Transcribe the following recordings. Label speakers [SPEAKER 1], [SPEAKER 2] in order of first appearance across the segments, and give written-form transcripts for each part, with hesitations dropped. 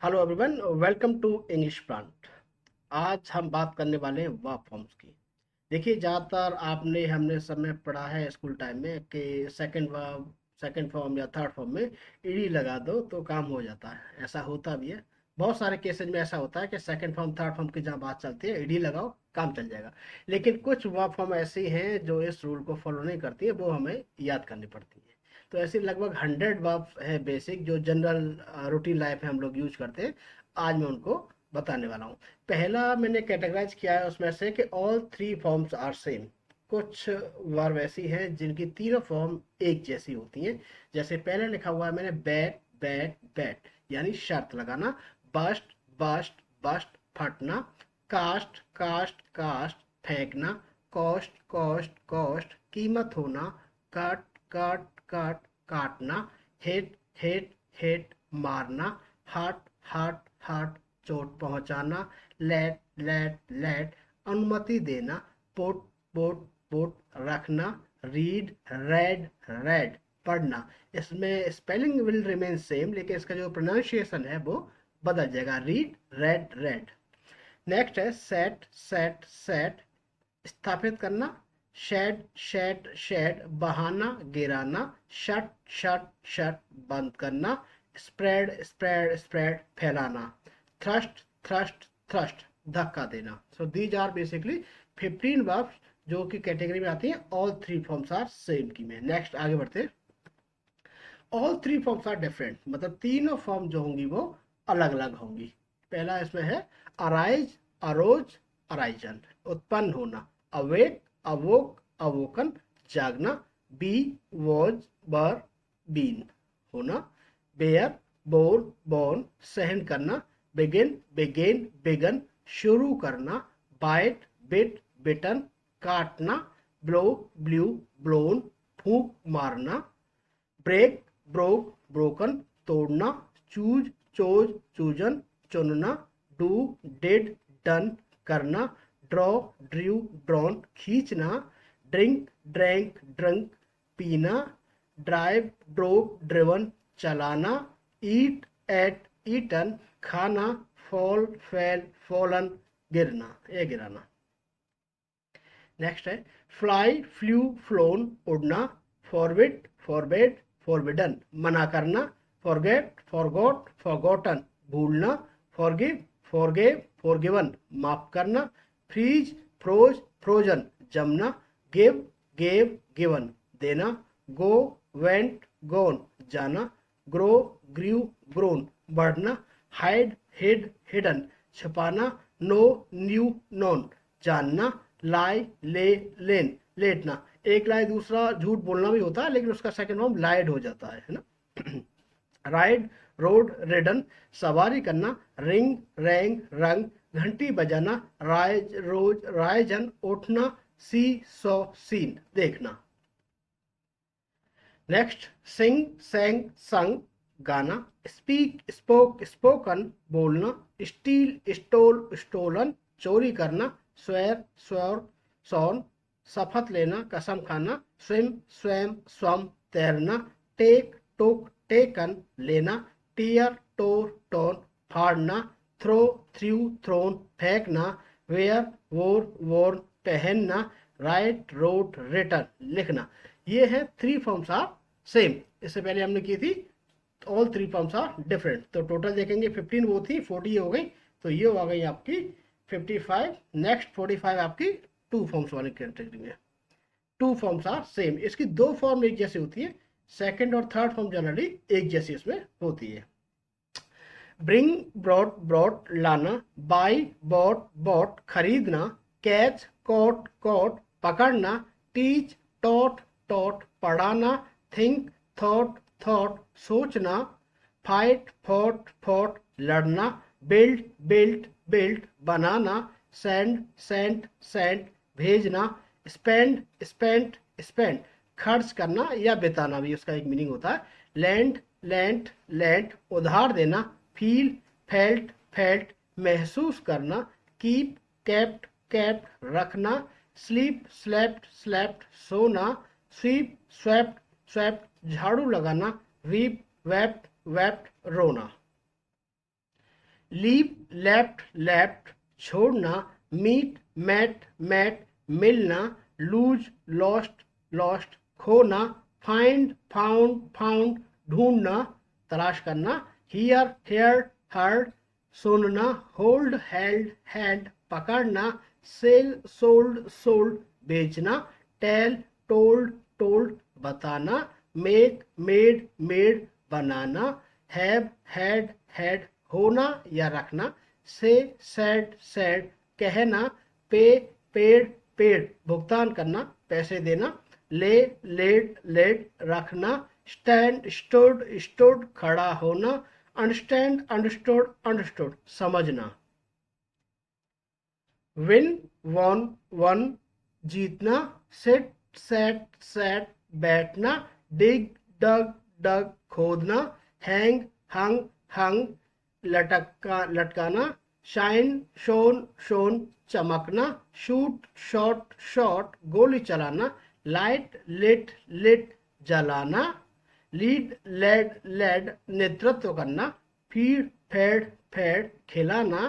[SPEAKER 1] Hello everyone, welcome to English plant. आज हम बात करने वाले हैं वर्ब फॉर्म्स की। देखिए, ज़्यादातर आपने हमने सब में पढ़ा है स्कूल टाइम में कि सेकंड वर्ब, सेकंड फॉर्म या थर्ड फॉर्म में ईडी लगा दो तो काम हो जाता है। ऐसा होता भी है। बहुत सारे केसेज में ऐसा होता है कि सेकंड फॉर्म थर्ड फॉर्म की जहाँ बात चलती है, ईडी लगाओ, काम चल जाएगा। लेकिन कुछ वर्ब फॉर्म ऐसी हैं जो इस रूल को फॉलो नहीं करती है, वो हमें याद करनी पड़ती है। तो ऐसे लगभग 100 वर्ब है बेसिक, जो जनरल रूटीन लाइफ में हम लोग यूज करते हैं। आज मैं उनको बताने वाला हूँ। पहला मैंने कैटेगराइज किया है उसमें से कि all three forms are same. कुछ वर्ब ऐसी हैं जिनकी तीनों फॉर्म एक जैसी होती हैं। जैसे पहले लिखा हुआ है मैंने बैट बैट बैट, यानी शर्त लगाना। बस्ट बस्ट बस्ट, फटना। कास्ट कास्ट कास्ट, फेंकना। कॉस्ट कॉस्ट कॉस्ट, कीमत होना। कट कट कट, काटना। हिट हिट हिट, मारना। हट हट हट, चोट पहुंचाना। लेट लेट लेट, अनुमति देना। पुट पुट पुट, रखना। रीड रेड रेड, पढ़ना। इसमें स्पेलिंग विल रिमेन सेम, लेकिन इसका जो प्रोनाउंसिएशन है वो बदल जाएगा। Read red red. नेक्स्ट है सेट सेट सेट, स्थापित करना। शेड शेड शेड, बहाना गिराना। शट शट शट, बंद करना। स्प्रेड स्प्रेड स्प्रेड, फैलाना। थ्रस्ट थ्रस्ट थ्रस्ट, धक्का देना। So these are basically 15 verbs जो कि कैटेगरी में आती हैं। All three forms are same की में। नेक्स्ट आगे बढ़ते। All three forms are different, मतलब तीनों फॉर्म जो होंगी वो अलग अलग होंगी। पहला इसमें है अराइज अरोज अराइजन, उत्पन्न होना। अवेक अवोक अवोकन, जागना। बी वॉज बर बीन, होना। बेयर बोर बोर्न, सहन करना। बिगिन बिगेन बिगन, शुरू करना। बाइट बिट बिटन, काटना। ब्लो ब्लू ब्लोन, फूंक मारना। ब्रेक ब्रोक ब्रोकन, तोड़ना। चूज चोज चूजन, चुनना। डू डिड डन, करना। ड्रॉ ड्रू ड्रॉन, खींचना। ड्रिंक ड्रैंक ड्रंक, पीना। ड्राइव ड्रोव ड्रिवन, चलाना। ईट एट ईटन, खाना। फॉल फेल फॉलन, गिरना, ये गिराना। नेक्स्ट है फ्लाई फ्लू फ्लोन, उड़ना। फॉरबिड फॉरबेड फॉरबिडन, मना करना। फॉरगेट फॉरगॉट फॉरगॉटन, भूलना। फॉरगिव फॉरगेव फॉरगिवन, माफ करना। फ्रीज फ्रोज फ्रोजन, जमना। गिव गेव गिवन, देना। गो वेंट गोन, जाना। ग्रो ग्रीव ग्रोन, बढ़ना। हाइड हिड हिडन, छिपाना। नो न्यू नोन, जानना। लाई ले लेन, लेटना। एक लाई दूसरा झूठ बोलना भी होता है, लेकिन उसका सेकंड फॉर्म लाइड हो जाता है ना। राइड रोड रिडन, सवारी करना। रिंग रैंग रंग, घंटी बजाना। राइज रोज रायजन, उठना। सी सो सीन, देखना। नेक्स्ट सिंग सैंग संग, गाना। स्पीक स्पोक स्पोकन, बोलना। स्टील स्टोल स्टोलन, चोरी करना। स्वेर स्वर सौन, शपथ लेना कसम खाना। स्विम स्वयं स्वम, तैरना। टेक टोक टेकन, लेना। टीयर टोर टोन, फाड़ना। थ्रो थ्रू थ्रोन, फेंकना। वेयर वोर वोर्न, पहनना। राइट रोट रिटर्न, लिखना। ये है थ्री फॉर्म्स आर सेम। इससे पहले हमने की थी all three forms are different. तो टोटल देखेंगे 15 वो थी, 40 हो गई। तो ये हो गई आपकी 55। नेक्स्ट 45 आपकी टू फॉर्म्स वाली कैटेगरी में। टू फॉर्म्स आर सेम, इसकी दो फॉर्म एक जैसी होती है। सेकंड और थर्ड फॉर्म जनरली एक जैसी इसमें होती है। ब्रिंग ब्रॉट ब्रॉट, लाना। बाई बॉट बॉट, खरीदना। कैच कॉट कॉट, पकड़ना। टीच टॉट टॉट, पढ़ाना। थिंक थॉट थॉट, सोचना। फाइट फॉट फॉट, लड़ना। बिल्ड बिल्ट बिल्ट, बनाना। सेंड सेंट सेंट, भेजना। स्पेंड स्पेंट स्पेंड, खर्च करना या बिताना भी उसका एक मीनिंग होता है। लैंड लैंड लैंड, उधार देना। फील फेल्ट फेल्ट, महसूस करना। कीप केप्ट केप्ट, रखना। स्लीप स्लेप्ट स्लेप्ट, सोना। स्वीप स्वेप्ट स्वेप्ट, झाड़ू लगाना। वीप वेप्ट वेप्ट, रोना। लीव लेफ्ट लेफ्ट, छोड़ना, मीट मैट मैट, मिलना, लूज लॉस्ट लॉस्ट, खोना, फाइंड फाउंड फाउंड, ढूंढना, तलाश करना, हियर हेयर हर्ड, सुनना, होल्ड हेल्ड हैंड, पकड़ना, सेल सोल्ड सोल्ड, बेचना, टेल टोल्ड टोल्ड, बताना, make made made, banana, have had had, होना या रखना, से सैड सैड, कहना, पे पेड पेड, भुगतान करना, पैसे देना, ले लेड लेड, रखना, स्टैंड स्टूड स्टूड, खड़ा होना, अंडरस्टैंड अंडरस्टूड अंडरस्टूड, समझना, विन वन वन, जीतना, सिट सेट सेट, बैठना, डिग डग डग, खोदना, हैंग हंग हंग, लटकाना, शाइन शोन शोन, चमकना, शूट शॉट शॉट, गोली चलाना, लाइट लिट लिट, जलाना, लीड लेड लेड, नेतृत्व करना, फीड फेड फेड, खिलाना,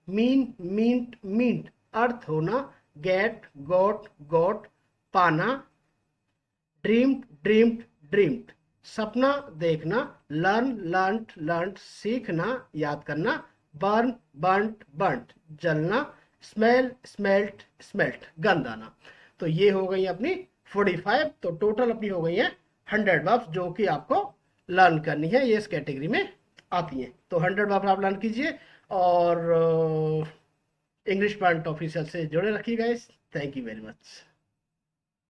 [SPEAKER 1] मीन मींट मींट, अर्थ होना, गेट गॉट गॉट, पाना, ड्रीम्ड ड्रीम्ड ड्रीम्ड, सपना देखना, लर्न लर्नड लर्नड, सीखना याद करना, बर्न बर्नट बर्नट, जलना, स्मेल स्मेल्ट स्मेल्ट, गंध आना। तो ये हो गई अपनी 45। तो टोटल अपनी हो गई है 100 वर्ब्स जो कि आपको लर्न करनी है, ये इस कैटेगरी में आती हैं। तो 100 वर्ब्स आप लर्न कीजिए और इंग्लिश पॉइंट ऑफिशियल से जुड़े रखिए guys. Thank you very much.